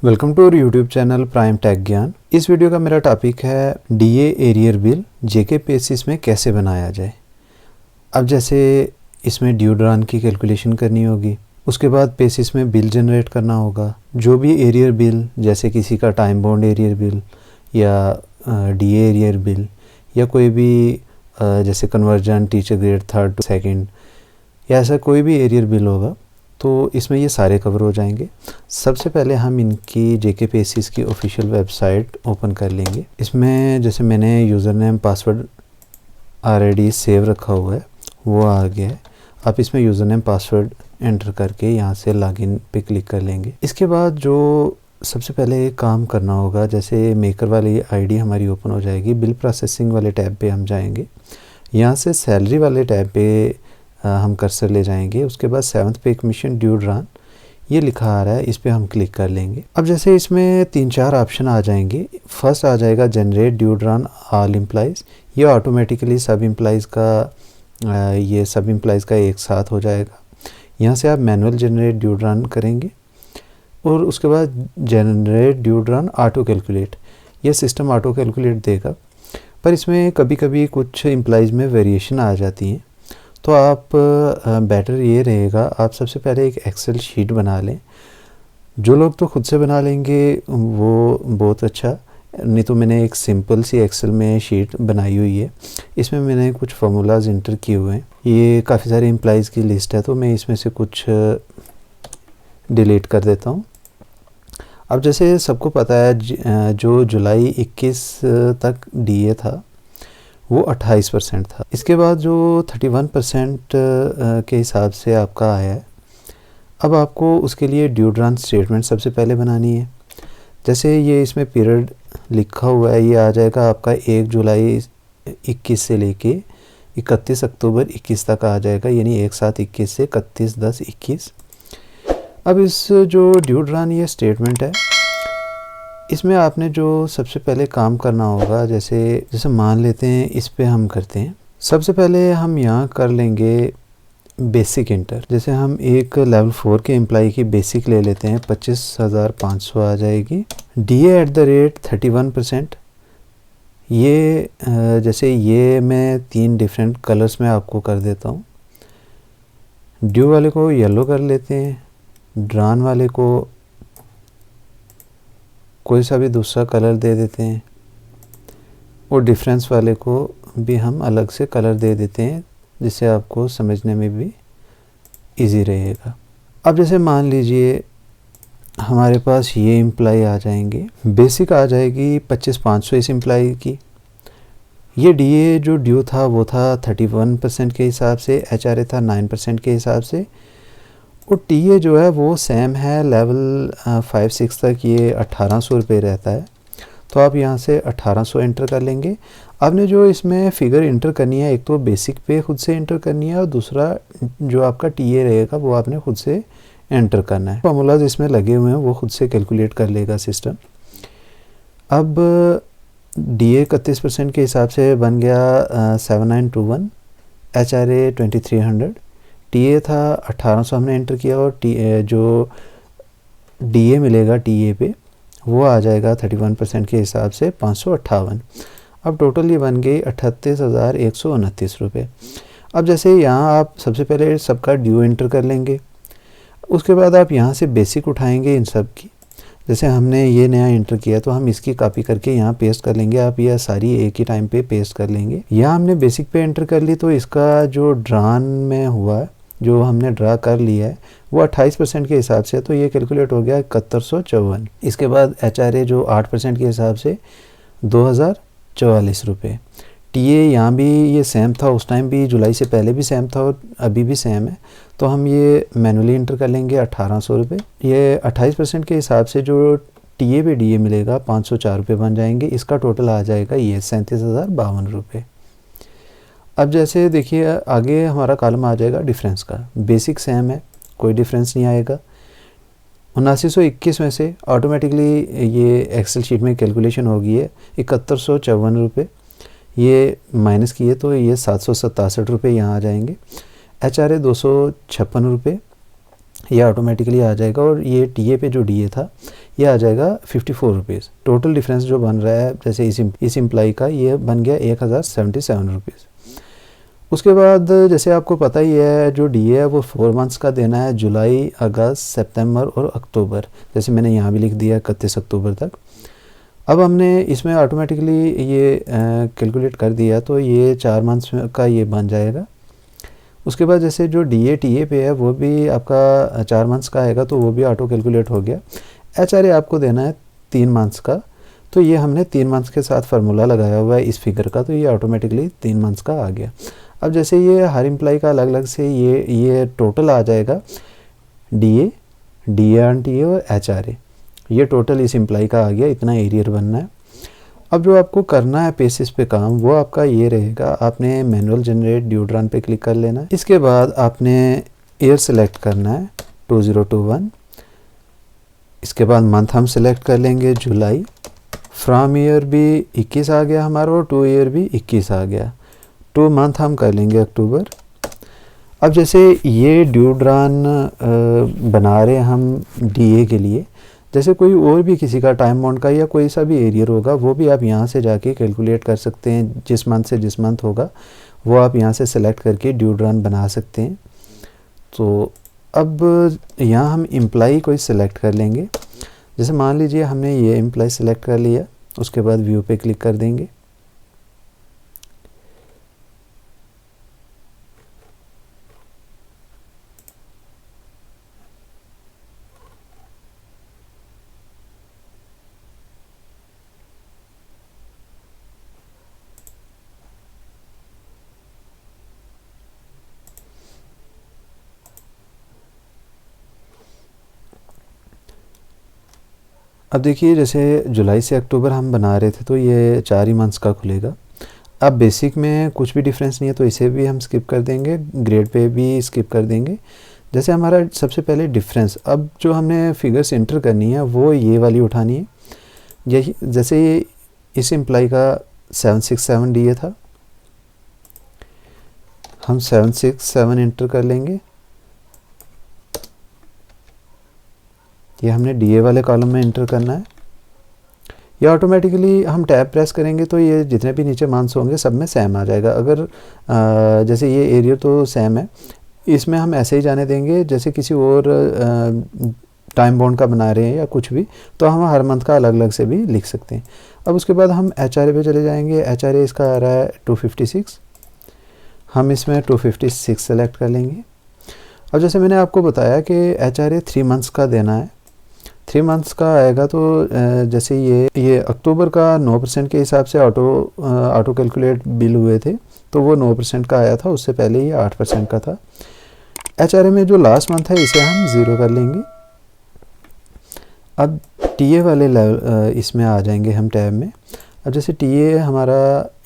Welcome to our YouTube channel Prime Tech Gyan. इस video का मेरा टॉपिक है DA arrear bill JK basis में कैसे बनाया जाए। अब जैसे इसमें ड्यू ड्रान की कैलकुलेशन करनी होगी, उसके बाद बेसिस में बिल जनरेट करना होगा। जो भी एरियर बिल, जैसे किसी का टाइम बाउंड एरियर बिल या डीए एरियर बिल या कोई भी जैसे conversion, teacher grade 3rd to 2nd या ऐसा कोई भी एरियर बिल होगा तो इसमें ये सारे कवर हो जाएंगे। सबसे पहले हम इनकी जेके बेसिस की ऑफिशियल वेबसाइट ओपन कर लेंगे। इसमें जैसे मैंने user name password already save रखा हुआ है, वो आ गया है। आप इसमें यूज़र नेम पासवर्ड एंटर करके यहाँ से लॉगिन पे क्लिक कर लेंगे। इसके बाद जो सबसे पहले काम करना होगा, जैसे मेकर वाली आईडी हमारी ओपन हो जाएगी, बिल प्रोसेसिंग वाले टैब पे हम जाएंगे। यहाँ से सैलरी वाले टैब पे हम कर्सर ले जाएंगे। उसके बाद 7th पे कमीशन ड्यू ड्रान ये लिखा आ रहा है, इस पे हम क्लिक कर लेंगे। अब जैसे इसमें 3-4 ऑप्शन आ जाएंगे। फर्स्ट आ जाएगा generate due drawn all employees, ये ऑटोमेटिकली सब एम्प्लॉइज़ का एक साथ हो जाएगा। यहाँ से आप मैनुअल जनरेट ड्यू ड्रान करेंगे और उसके बाद generate due drawn auto calculate, ये सिस्टम ऑटो कैलकुलेट देगा। पर इसमें कभी कभी कुछ एम्प्लॉइज़ में वेरिएशन आ जाती हैं, तो आप बेटर ये रहेगा आप सबसे पहले एक एक्सेल शीट बना लें। जो लोग तो खुद से बना लेंगे वो बहुत अच्छा, नहीं तो मैंने एक सिंपल सी एक्सेल में शीट बनाई हुई है। इसमें मैंने कुछ फार्मूलाज इंटर किए हुए हैं। ये काफ़ी सारे एम्प्लॉइज़ की लिस्ट है, तो मैं इसमें से कुछ डिलीट कर देता हूँ। अब जैसे सबको पता है जो जुलाई 21 तक डीए था वो 28% था। इसके बाद जो 31% के हिसाब से आपका आया है, अब आपको उसके लिए ड्यू ड्रान स्टेटमेंट सबसे पहले बनानी है। जैसे ये इसमें पीरियड लिखा हुआ है, ये आ जाएगा आपका 1 जुलाई 21 से लेके 31 अक्टूबर 21 तक आ जाएगा, यानी एक साथ 21 से 31/10/21। अब इस जो ड्यू ड्रान ये स्टेटमेंट है, इसमें आपने जो सबसे पहले काम करना होगा, जैसे मान लेते हैं इस पे हम करते हैं। सबसे पहले हम यहाँ कर लेंगे बेसिक इंटर। जैसे हम एक लेवल 4 के एम्प्लॉई की बेसिक ले लेते हैं, 25,500 आ जाएगी। DA at the rate 31%। ये जैसे ये मैं 3 डिफरेंट कलर्स में आपको कर देता हूँ। ड्यू वाले को येलो कर लेते हैं, ड्रान वाले को कोई सा भी दूसरा कलर दे देते हैं और डिफरेंस वाले को भी हम अलग से कलर दे देते हैं, जिससे आपको समझने में भी इजी रहेगा। अब जैसे मान लीजिए हमारे पास ये एम्प्लॉई आ जाएंगे, बेसिक आ जाएगी 25,500 इस एम्प्लॉई की। ये डीए जो ड्यू था वो था 31% के हिसाब से, एचआरए था 9% के हिसाब से, और टीए जो है वो सेम है लेवल 5-6 तक, ये 1800 रुपये रहता है। तो आप यहाँ से 1800 एंटर कर लेंगे। आपने जो इसमें फ़िगर इंटर करनी है, एक तो बेसिक पे खुद से इंटर करनी है और दूसरा जो आपका टीए रहेगा वो आपने खुद से एंटर करना है। फॉर्मूलाज इसमें लगे हुए हैं, वो खुद से कैलकुलेट कर लेगा सिस्टम। अब डीए 31% के हिसाब से बन गया 7921, एचआरए 2300, टीए था 1800 हमने एंटर किया, और जो डीए मिलेगा टीए पे वो आ जाएगा 31% के हिसाब से 558। अब टोटल ये बन गई 38,129 रुपये। अब जैसे यहाँ आप सबसे पहले सबका ड्यू एंटर कर लेंगे, उसके बाद आप यहाँ से बेसिक उठाएंगे इन सब की। जैसे हमने ये नया एंटर किया तो हम इसकी कॉपी करके यहाँ पेस्ट कर लेंगे। आप यह सारी एक ही टाइम पे पेस्ट कर लेंगे। यहाँ हमने बेसिक पे एंटर कर ली, तो इसका जो ड्रान में हुआ, जो हमने ड्रा कर लिया है वो 28% के हिसाब से, तो ये कैलकुलेट हो गया 7154। इसके बाद एचआरए जो 8% के हिसाब से 2044 रुपये। टीए यहाँ भी ये सेम था, उस टाइम भी जुलाई से पहले भी सेम था और अभी भी सेम है, तो हम ये मैनुअली इंटर कर लेंगे 1800 रुपये। ये 28% के हिसाब से जो टीए पे डीए मिलेगा 504 रुपये बन जाएंगे। इसका टोटल आ जाएगा ये 37,052 रुपये। अब जैसे देखिए आगे हमारा कॉलम आ जाएगा डिफरेंस का। बेसिक सेम है, कोई डिफरेंस नहीं आएगा। 7921 में से ऑटोमेटिकली ये एक्सेल शीट में कैलकुलेशन हो गई है 7154 रुपये, ये माइनस किए तो ये 767 रुपये यहाँ आ जाएंगे। एचआरए 256 रुपये, ये ऑटोमेटिकली आ जाएगा। और ये टीए पे जो डीए था ये आ जाएगा 54 रुपीज़। टोटल डिफरेंस जो बन रहा है जैसे इस एम्प्लॉय का ये बन गया 1077 रुपीज़। उसके बाद जैसे आपको पता ही है जो डीए है वो 4 मंथ्स का देना है, जुलाई, अगस्त, सितंबर और अक्टूबर, जैसे मैंने यहाँ भी लिख दिया 31 अक्टूबर तक। अब हमने इसमें ऑटोमेटिकली ये कैलकुलेट कर दिया तो ये 4 मंथ्स का ये बन जाएगा। उसके बाद जैसे जो डीए टीए पे है वो भी आपका 4 मंथ्स का आएगा तो वो भी ऑटो कैलकुलेट हो गया। एचआरए आपको देना है 3 मंथ्स का, तो ये हमने 3 मंथ्स के साथ फार्मूला लगाया हुआ है इस फिगर का, तो ये ऑटोमेटिकली 3 मंथ्स का आ गया। अब जैसे ये हर एम्प्लॉय का अलग अलग से ये टोटल आ जाएगा, डीए, डीए ऑन टीए और एचआरए, ये टोटल इस एम्प्लॉय का आ गया, इतना एरियर बनना है। अब जो आपको करना है पेसिस पे काम वो आपका ये रहेगा, आपने मैनुअल जनरेट ड्यूड्रॉन पे क्लिक कर लेना है। इसके बाद आपने ईयर सेलेक्ट करना है 2021। इसके बाद मंथ हम सेलेक्ट कर लेंगे जुलाई। फ्रॉम ईयर भी 21 आ गया हमारा और टू ईयर भी 21 आ गया। 2 मंथ हम कर लेंगे अक्टूबर। अब जैसे ये ड्यूड्रॉन बना रहे हम डीए के लिए, जैसे कोई और भी किसी का टाइम बाउंड का या कोई सा भी एरियर होगा वो भी आप यहाँ से जाके कैलकुलेट कर सकते हैं, जिस मंथ से जिस मंथ होगा वो आप यहाँ से सेलेक्ट करके ड्यूड्रॉन बना सकते हैं। तो अब यहाँ हम एम्प्लॉई कोई सिलेक्ट कर लेंगे, जैसे मान लीजिए हमने ये एम्प्लॉई सेलेक्ट कर लिया, उसके बाद व्यू पे क्लिक कर देंगे। अब देखिए जैसे जुलाई से अक्टूबर हम बना रहे थे तो ये 4 ही मंथ्स का खुलेगा। अब बेसिक में कुछ भी डिफरेंस नहीं है तो इसे भी हम स्किप कर देंगे, ग्रेड पे भी स्किप कर देंगे। जैसे हमारा सबसे पहले डिफरेंस, अब जो हमने फिगर्स एंटर करनी है वो ये वाली उठानी है। यही जैसे इस एम्प्लॉय का 767 डीए था, हम 767 एंटर कर लेंगे। ये हमने डीए वाले कॉलम में एंटर करना है। ये ऑटोमेटिकली हम टैब प्रेस करेंगे तो ये जितने भी नीचे मंथ्स होंगे सब में सेम आ जाएगा। अगर जैसे ये एरिया तो सेम है, इसमें हम ऐसे ही जाने देंगे जैसे किसी और टाइम बाउंड का बना रहे हैं या कुछ भी, तो हम हर मंथ का अलग अलग से भी लिख सकते हैं। अब उसके बाद हम एचआरए पे चले जाएंगे। एचआरए इसका आ रहा है 256, हम इसमें 256 सेलेक्ट कर लेंगे। अब जैसे मैंने आपको बताया कि एचआरए 3 मंथ्स का देना है, 3 मंथ्स का आएगा तो जैसे ये अक्टूबर का 9% के हिसाब से ऑटो कैलकुलेट बिल हुए थे तो वो 9% का आया था, उससे पहले ये 8% का था। एचआरए में जो लास्ट मंथ है इसे हम 0 कर लेंगे। अब टीए वाले लेवल इसमें आ जाएंगे हम टैब में। अब जैसे टीए हमारा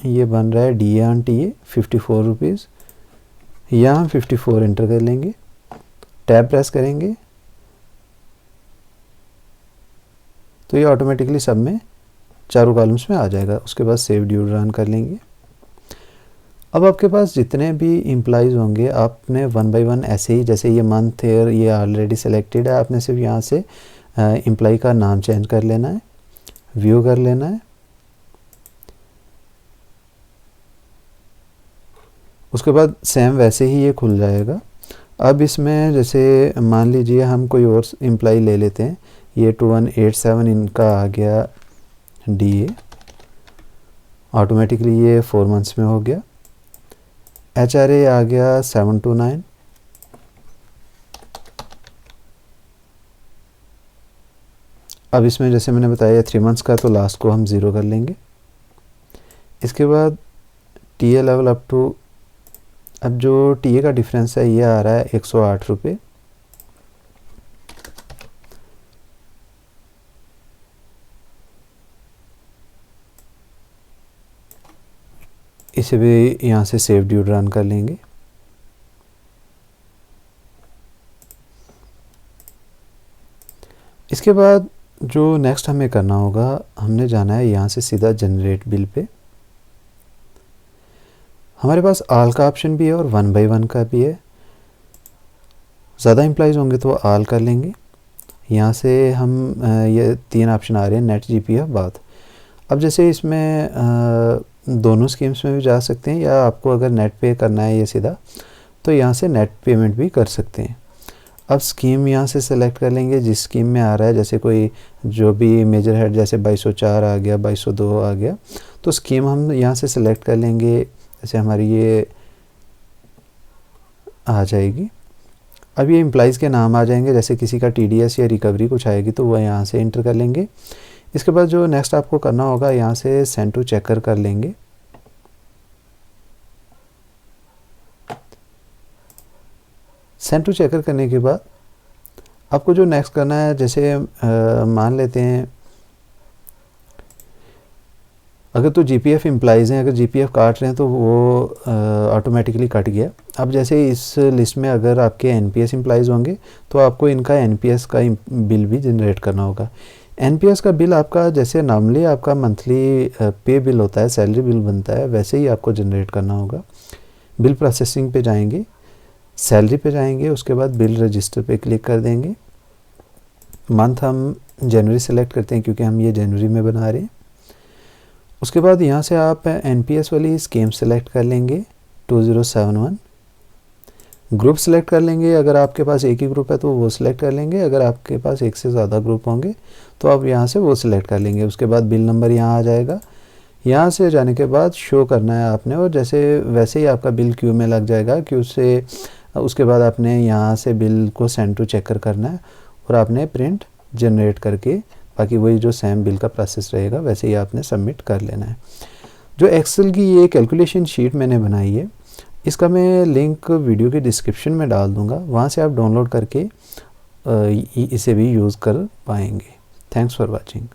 ये बन रहा है डीए ऑन टीए 54 रुपीज़, यहाँ हम 54 एंटर कर लेंगे, टैब प्रेस करेंगे तो ये ऑटोमेटिकली सब में चारों कॉलम्स में आ जाएगा। उसके बाद सेव ड्यूड्रॉन कर लेंगे। अब आपके पास जितने भी एम्प्लॉइज़ होंगे आपने 1 बाय 1 ऐसे ही, जैसे ये मंथ ईयर ये ऑलरेडी सेलेक्टेड है, आपने सिर्फ यहाँ से एम्प्लॉय का नाम चेंज कर लेना है, व्यू कर लेना है। उसके बाद सेम वैसे ही ये खुल जाएगा। अब इसमें जैसे मान लीजिए हम कोई और एम्प्लॉय ले लेते हैं, ये 2187 इनका आ गया डीए, ऑटोमेटिकली ये 4 मंथ्स में हो गया। एचआरए आ गया 729, अब इसमें जैसे मैंने बताया 3 मंथ्स का तो लास्ट को हम 0 कर लेंगे। इसके बाद टीए लेवल अप टू, अब जो टीए का डिफरेंस है ये आ रहा है 108 रुपये। इसे भी यहाँ से सेव ड्यूड्रॉन कर लेंगे। इसके बाद जो नेक्स्ट हमें करना होगा, हमने जाना है यहाँ से सीधा जनरेट बिल पे। हमारे पास ऑल का ऑप्शन भी है और 1 बाय 1 का भी है। ज़्यादा एम्प्लॉइज़ होंगे तो ऑल कर लेंगे। यहाँ से हम ये 3 ऑप्शन आ रहे हैं, नेट, जीपीएफ, बाथ। अब जैसे इसमें दोनों स्कीम्स में भी जा सकते हैं, या आपको अगर नेट पे करना है ये सीधा, तो यहाँ से नेट पेमेंट भी कर सकते हैं। अब स्कीम यहाँ से सेलेक्ट कर लेंगे जिस स्कीम में आ रहा है, जैसे कोई जो भी मेजर हेड जैसे 2204 आ गया, 2202 आ गया, तो स्कीम हम यहाँ से सेलेक्ट कर लेंगे। जैसे हमारी ये आ जाएगी। अब ये एम्प्लॉइज़ के नाम आ जाएंगे, जैसे किसी का टीडीएस या रिकवरी कुछ आएगी तो वह यहाँ से इंटर कर लेंगे। इसके बाद जो नेक्स्ट आपको करना होगा, यहाँ से सेंड टू चेकर कर लेंगे। सेंड टू चेकर करने के बाद आपको जो नेक्स्ट करना है, जैसे मान लेते हैं अगर तो जीपीएफ एम्प्लॉइज़ हैं, अगर जीपीएफ काट रहे हैं तो वो ऑटोमेटिकली कट गया। अब जैसे इस लिस्ट में अगर आपके एनपीएस एम्प्लॉइज़ होंगे तो आपको इनका एनपीएस का बिल भी जनरेट करना होगा। एनपीएस का बिल आपका जैसे नॉर्मली आपका मंथली पे बिल होता है, सैलरी बिल बनता है, वैसे ही आपको जनरेट करना होगा। बिल प्रोसेसिंग पे जाएंगे, सैलरी पे जाएंगे, उसके बाद बिल रजिस्टर पे क्लिक कर देंगे। मंथ हम जनवरी सेलेक्ट करते हैं क्योंकि हम ये जनवरी में बना रहे हैं। उसके बाद यहाँ से आप एनपीएस वाली स्कीम सेलेक्ट कर लेंगे 2071। ग्रुप सेलेक्ट कर लेंगे, अगर आपके पास एक ही ग्रुप है तो वो सिलेक्ट कर लेंगे, अगर आपके पास एक से ज़्यादा ग्रुप होंगे तो आप यहाँ से वो सिलेक्ट कर लेंगे। उसके बाद बिल नंबर यहाँ आ जाएगा, यहाँ से जाने के बाद शो करना है आपने, और जैसे वैसे ही आपका बिल क्यू में लग जाएगा। क्यू से उसके बाद आपने यहाँ से बिल को सेंड टू चेकर करना है और आपने प्रिंट जनरेट करके बाकी वही जो सेम बिल का प्रोसेस रहेगा वैसे ही आपने सबमिट कर लेना है। जो एक्सेल की ये कैलकुलेशन शीट मैंने बनाई है, इसका मैं लिंक वीडियो के डिस्क्रिप्शन में डाल दूँगा, वहाँ से आप डाउनलोड करके इसे भी यूज़ कर पाएंगे। Thanks for watching.